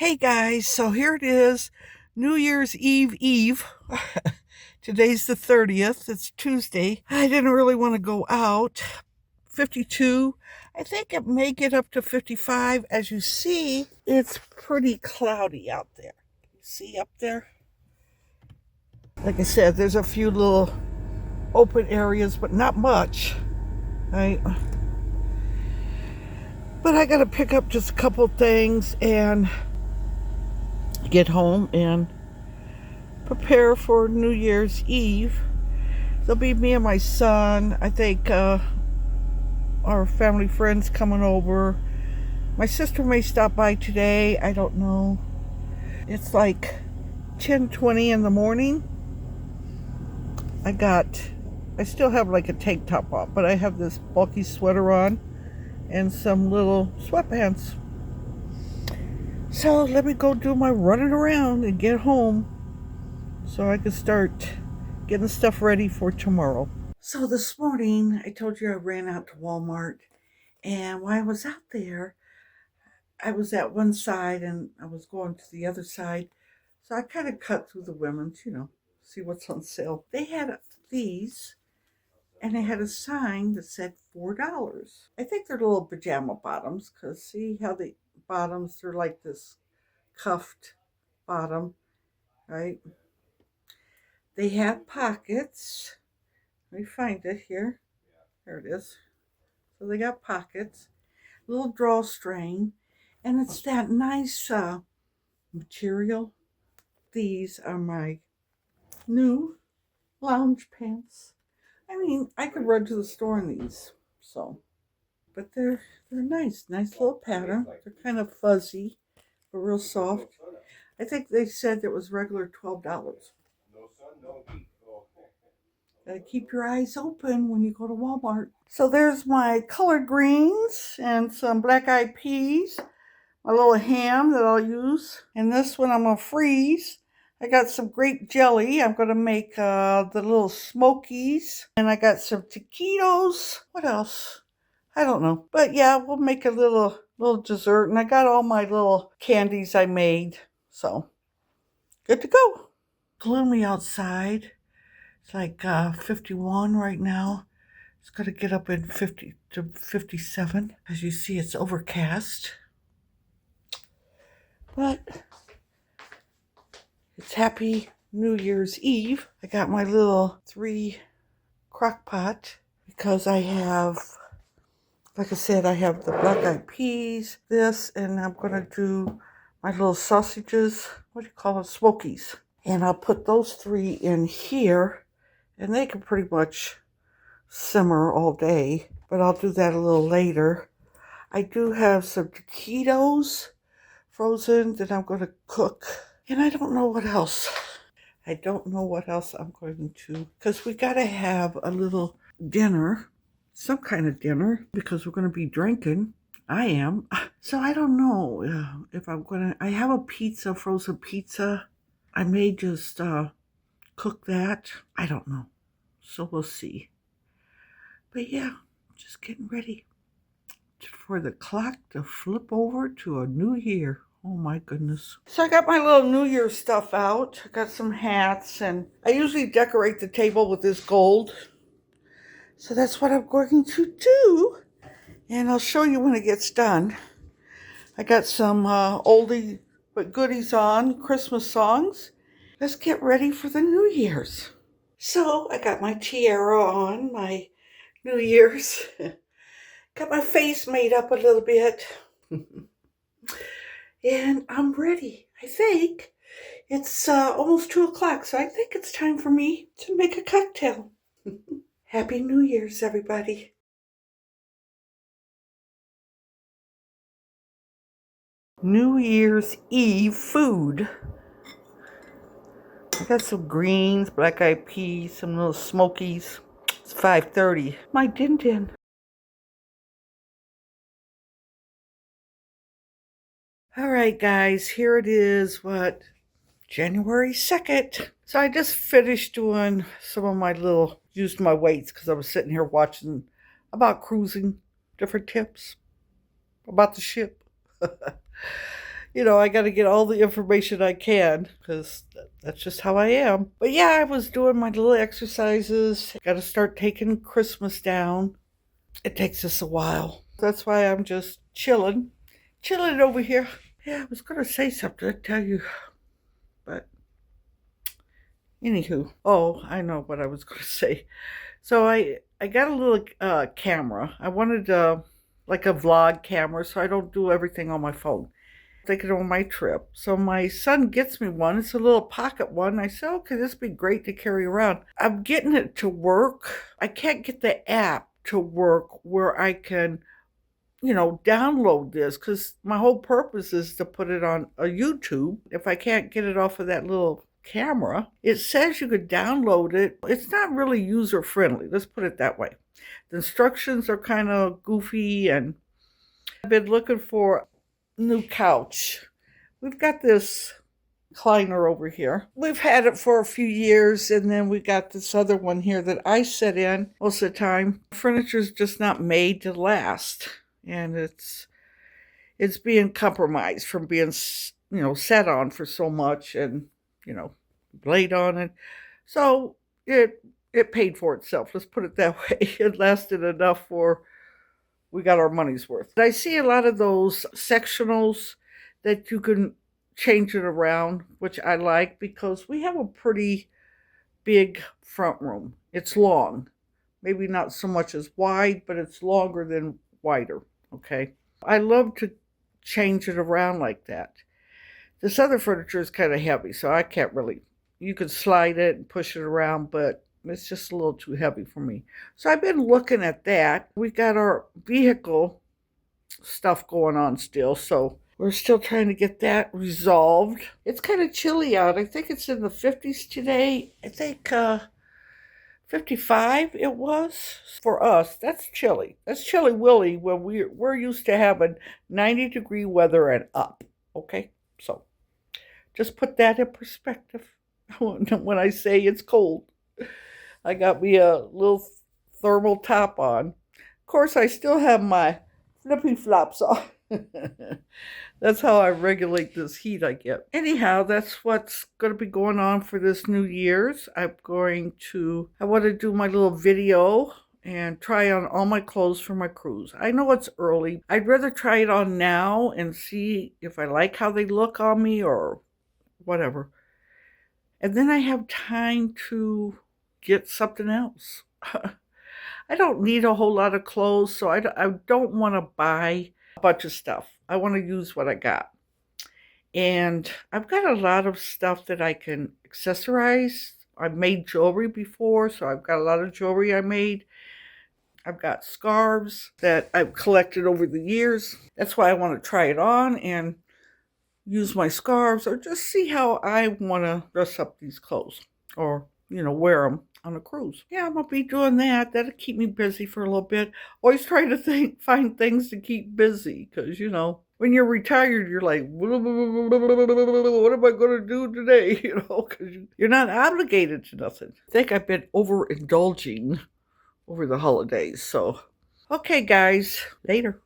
Hey guys, so here it is, New Year's Eve. Today's the 30th, it's Tuesday. I didn't really want to go out. 52. I think it may get up to 55. As you see, it's pretty cloudy out there. You see up there? Like I said, there's a few little open areas, but not much. Right? But I gotta pick up just a couple things and get home and prepare for New Year's Eve. There'll be me and my son. I think our family friends coming over. My sister may stop by today. I don't know. It's like 10:20 in the morning. I still have like a tank top on, but I have this bulky sweater on and some little sweatpants. So let me go do my running around and get home so I can start getting stuff ready for tomorrow. So this morning, I told you I ran out to Walmart, and while I was out there, I was at one side and I was going to the other side. So I kind of cut through the women's, see what's on sale. They had these, and they had a sign that said $4. I think they're little pajama bottoms, because see how the bottoms, they're like this cuffed bottom, right? They have pockets. Let me find it here. There it is. So they got pockets, little drawstring, and it's that nice material. These are my new lounge pants. I mean, I could run to the store in these, but they're nice little pattern. They're kind of fuzzy, but real soft. I think they said it was regular $12. Gotta keep your eyes open when you go to Walmart. So there's my collard greens and some black eyed peas, my little ham that I'll use. And this one I'm gonna freeze. I got some grape jelly. I'm gonna make the little smokies. And I got some taquitos. What else? I don't know. But yeah, we'll make a little dessert. And I got all my little candies I made. So good to go. Gloomy outside. It's like 51 right now. It's going to get up in 50 to 57. As you see, it's overcast. But it's happy New Year's Eve. I got my little 3 crock pot because I have, like I said, I have the black eyed peas, this, and I'm going to do my little sausages. What do you call it? Smokies. And I'll put those 3 in here. And they can pretty much simmer all day, but I'll do that a little later. I do have some taquitos frozen that I'm going to cook. And I don't know what else. I'm going to, because we got to have a little dinner, some kind of dinner, because we're going to be drinking. I am. So I don't know if I'm going to, I have a frozen pizza. I may just cook that. I don't know. So we'll see. But yeah, just getting ready for the clock to flip over to a new year. Oh my goodness. So I got my little New Year stuff out. I got some hats, and I usually decorate the table with this gold. So that's what I'm going to do. And I'll show you when it gets done. I got some oldie but goodies on, Christmas songs. Let's get ready for the New Year's. So I got my tiara on, my New Year's. Got my face made up a little bit. And I'm ready. I think it's almost 2 o'clock, so I think it's time for me to make a cocktail. Happy New Year's, everybody. New Year's Eve food. I got some greens, black eyed peas, some little smokies. It's 5:30. My din-din. All right, guys, here it is, January 2nd. So I just finished doing some of used my weights because I was sitting here watching about cruising, different tips about the ship. I got to get all the information I can because that's just how I am. But yeah, I was doing my little exercises. Got to start taking Christmas down. It takes us a while. That's why I'm just chilling over here. Yeah, I was going to say something, I tell you. But anywho, oh, I know what I was going to say. So I got a little camera. I wanted like a vlog camera so I don't do everything on my phone. Thinking on my trip. So my son gets me one. It's a little pocket one. I said, okay, this would be great to carry around. I'm getting it to work. I can't get the app to work where I can, download this because my whole purpose is to put it on a YouTube. If I can't get it off of that little camera, it says you could download it. It's not really user friendly. Let's put it that way. The instructions are kind of goofy, and I've been looking for new couch. We've got this recliner over here. We've had it for a few years, and then we got this other one here that I sit in most of the time. Furniture's just not made to last, and it's being compromised from being sat on for so much and laid on it. So it paid for itself. Let's put it that way. It lasted enough for we got our money's worth. I see a lot of those sectionals that you can change it around, which I like because we have a pretty big front room. It's long. Maybe not so much as wide, but it's longer than wider, okay? I love to change it around like that. This other furniture is kind of heavy, so I can't really, you can slide it and push it around, but it's just a little too heavy for me. So I've been looking at that. We got our vehicle stuff going on still, so we're still trying to get that resolved. It's kind of chilly out. I think it's in the 50s today. I think 55 it was. For us, that's chilly. That's chilly willy when we're used to having 90-degree weather and up. Okay? So just put that in perspective when I say it's cold. I got me a little thermal top on. Of course, I still have my flippy flops on. That's how I regulate this heat I get. Anyhow, that's what's going to be going on for this New Year's. I want to do my little video and try on all my clothes for my cruise. I know it's early. I'd rather try it on now and see if I like how they look on me or whatever. And then I have time to get something else. I don't need a whole lot of clothes, so I don't want to buy a bunch of stuff. I want to use what I got. And I've got a lot of stuff that I can accessorize. I've made jewelry before, so I've got a lot of jewelry I made. I've got scarves that I've collected over the years. That's why I want to try it on and use my scarves or just see how I want to dress up these clothes or, wear them on a cruise. Yeah, I'm going to be doing that. That'll keep me busy for a little bit. Always trying to find things to keep busy because, when you're retired, you're like, what am I going to do today? Because you're not obligated to nothing. I think I've been overindulging over the holidays. So, okay, guys, later.